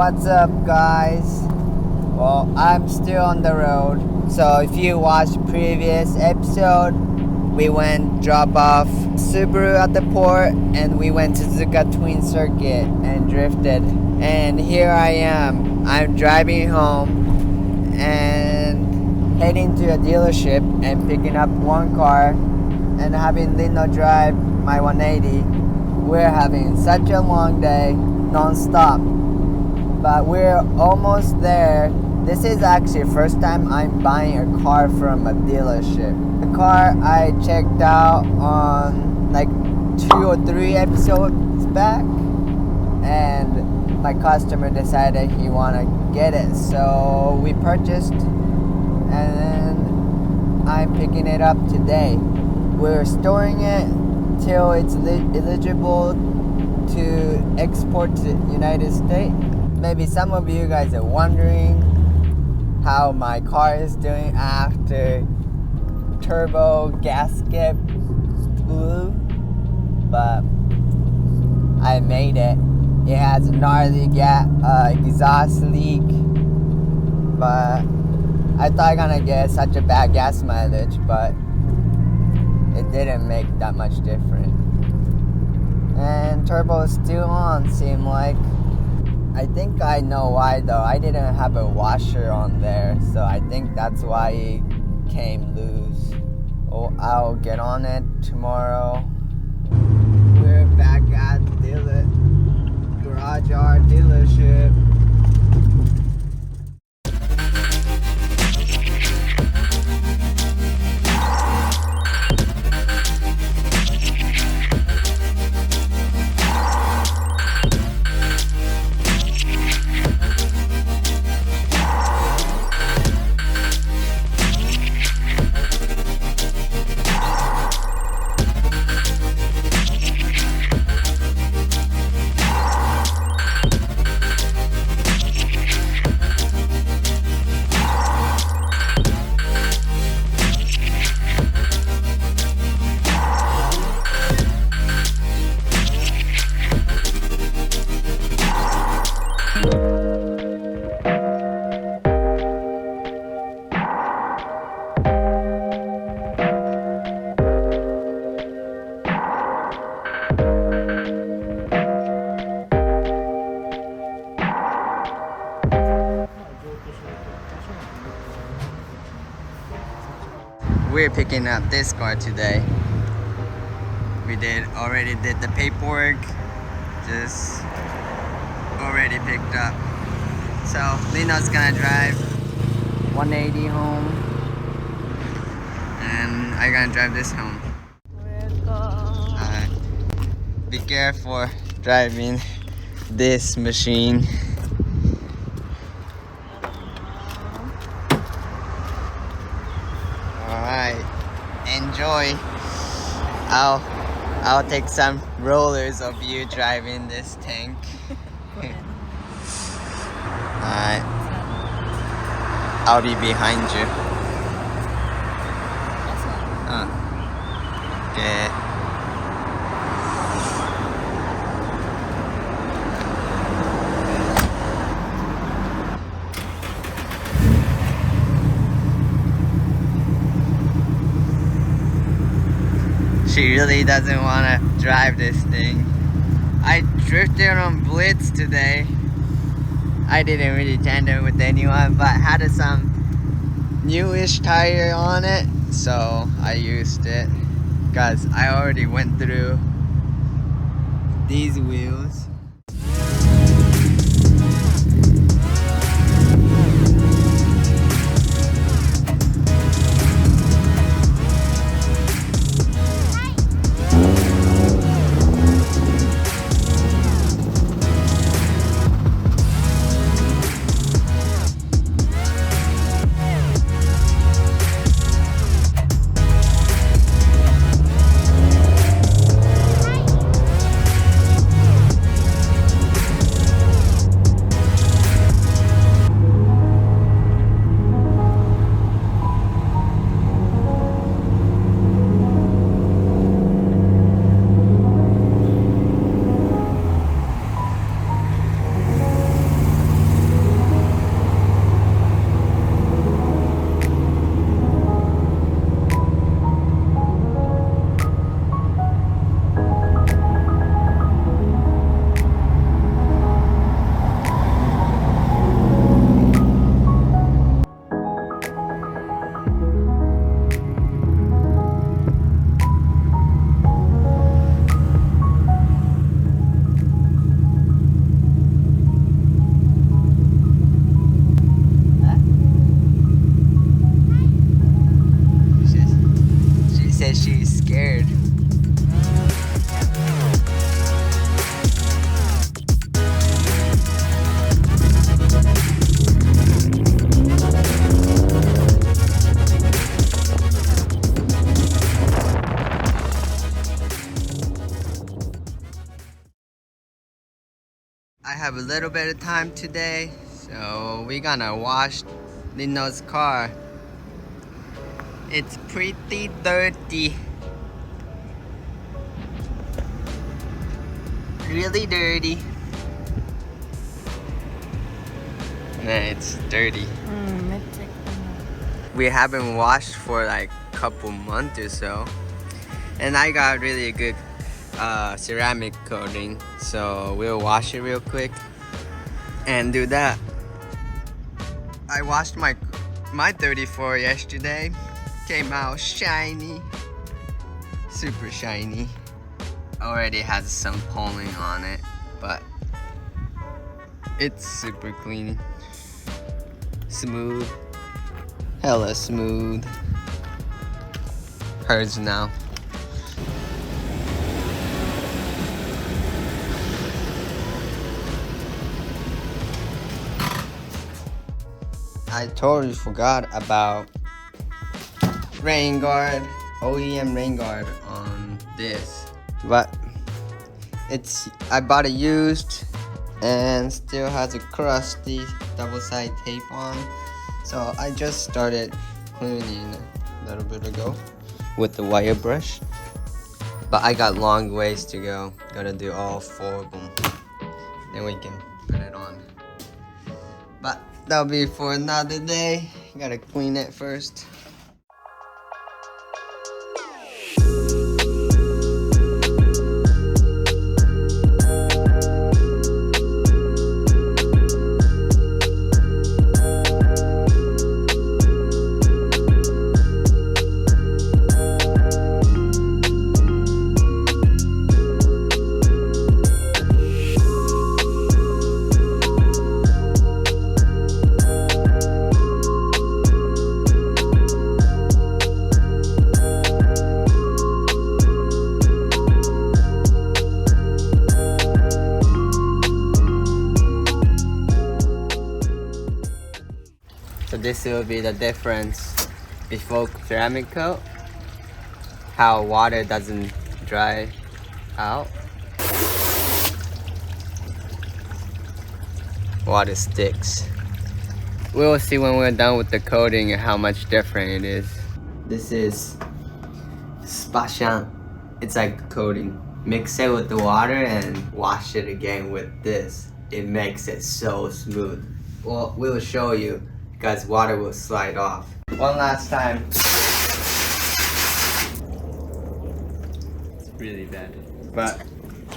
What's up, guys? Well, I'm still on the road. So if you watched previous episode, we went drop off Subaru at the port and we went to Zuka Twin Circuit and drifted. And here I am. I'm driving home and heading to a dealership and picking up one car and having Lino drive my 180. We're having such a long day, non-stop. But we're almost there. This is actually the first time I'm buying a car from a dealership. The car I checked out on like 2 or 3 episodes back, and my customer decided he wanna get it, so we purchased, and I'm picking it up today. We're storing it till it's eligible to export to the United States. Maybe some of you guys are wondering how my car is doing after turbo gasket blew, but I made it. It has a gnarly exhaust leak, but I thought I gonna get such a bad gas mileage, but it didn't make that much difference. And turbo is still on, seem like. I think I know why though. I didn't have a washer on there, so I think that's why it came loose. Oh, I'll get on it tomorrow. We're back at the garage yard dealership. We're picking up this car today. We already did the paperwork, just already picked up. So Lino's gonna drive 180 home, and I'm gonna drive this home. Be careful driving this machine. Alright, enjoy. I'll take some rollers of you driving this tank. Alright, I'll be behind you. Okay. She really doesn't want to drive this thing. I drifted on Blitz today. I didn't really tandem with anyone, but had some newish tire on it, so I used it because I already went through these wheels. I have a little bit of time today, so we're gonna wash Lino's car. It's pretty dirty. Really dirty. Nah, it's dirty. We haven't washed for like a couple months or so. And I got really good ceramic coating, so we'll wash it real quick and do that. I washed my 34 yesterday. Came out shiny, super shiny. Already has some polling on it, but it's super clean, smooth, hella smooth. Hers now. I totally forgot about rain guard, OEM rain guard on this, but I bought it used and still has a crusty double-sided tape on, so I just started cleaning a little bit ago with the wire brush, but I got long ways to go. Gotta do all 4 of them, then we can put it on. But that'll be for another day. Gotta clean it first. So this will be the difference before ceramic coat, how water doesn't dry out. Water sticks. We will see when we're done with the coating how much different it is. This is spashan. It's like coating. Mix it with the water and wash it again with this. It makes it so smooth. Well, we'll show you because water will slide off. One last time. It's really bad. But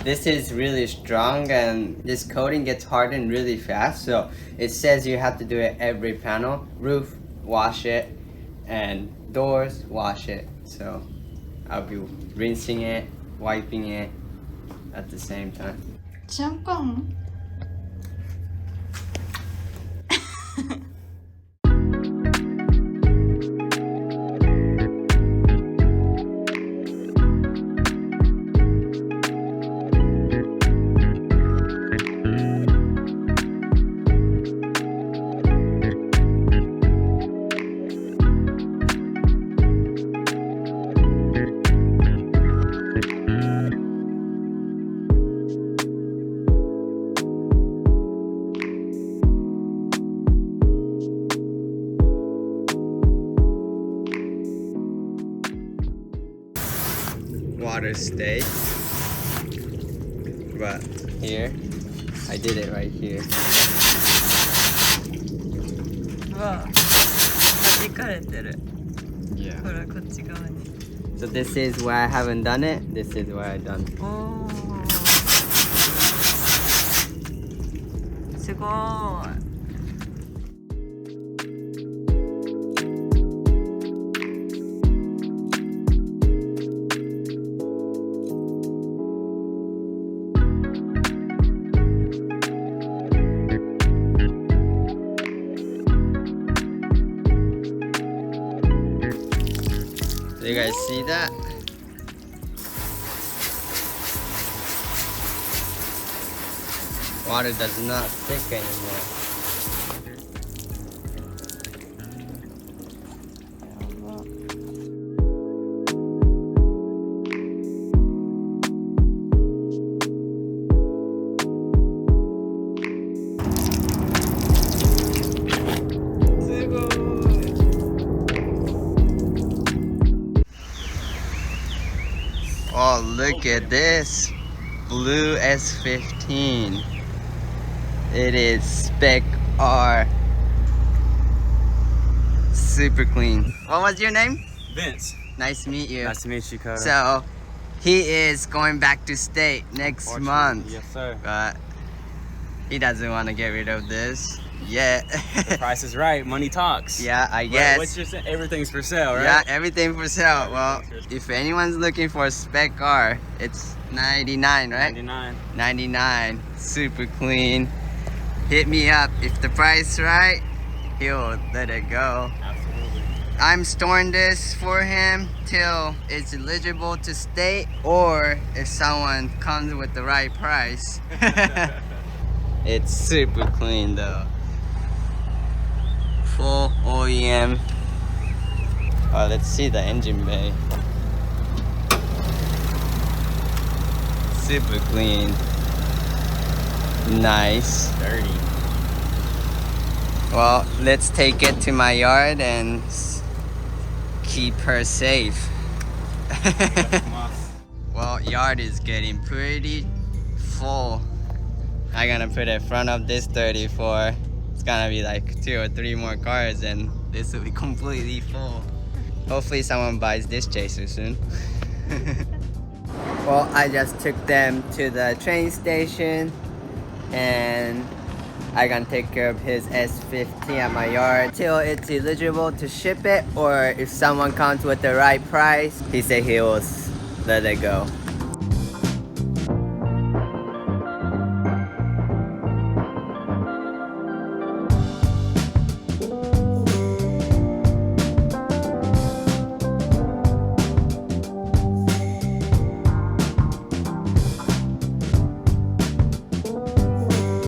this is really strong and this coating gets hardened really fast. So it says you have to do it every panel. Roof, wash it, and doors, wash it. So I'll be rinsing it, wiping it at the same time. 잠깐. Water stay, but here I did it right here. うわ、弾かれてる。 Yeah. ほらこっち側に。 So this is where I haven't done it. This is where I done. おー。すごーい。 Do you guys see that? Water does not stick anymore. Look at this blue S15. It is Spec R. Super clean. What was your name? Vince. Nice to meet you. Nice to meet you, Kota. So, he is going back to state next month. Yes, sir. But he doesn't want to get rid of this yet. The price is right. Money talks. Yeah, I guess. What's your everything's for sale, right? Yeah, everything for sale. Well, if anyone's looking for a spec car, it's 99, right? 99. 99. Super clean. Hit me up. If the price right, he'll let it go. Absolutely. I'm storing this for him till it's eligible to state, or if someone comes with the right price. It's super clean though. Full OEM. Oh, let's see the engine bay. Super clean. Nice. Dirty. Well, let's take it to my yard and keep her safe. Well, yard is getting pretty full. I'm gonna put it in front of this 34. It's gonna be like 2 or 3 more cars and this will be completely full. Hopefully someone buys this chaser soon. Well, I just took them to the train station and I'm gonna take care of his S15 at my yard till it's eligible to ship it, or if someone comes with the right price, he said he will let it go.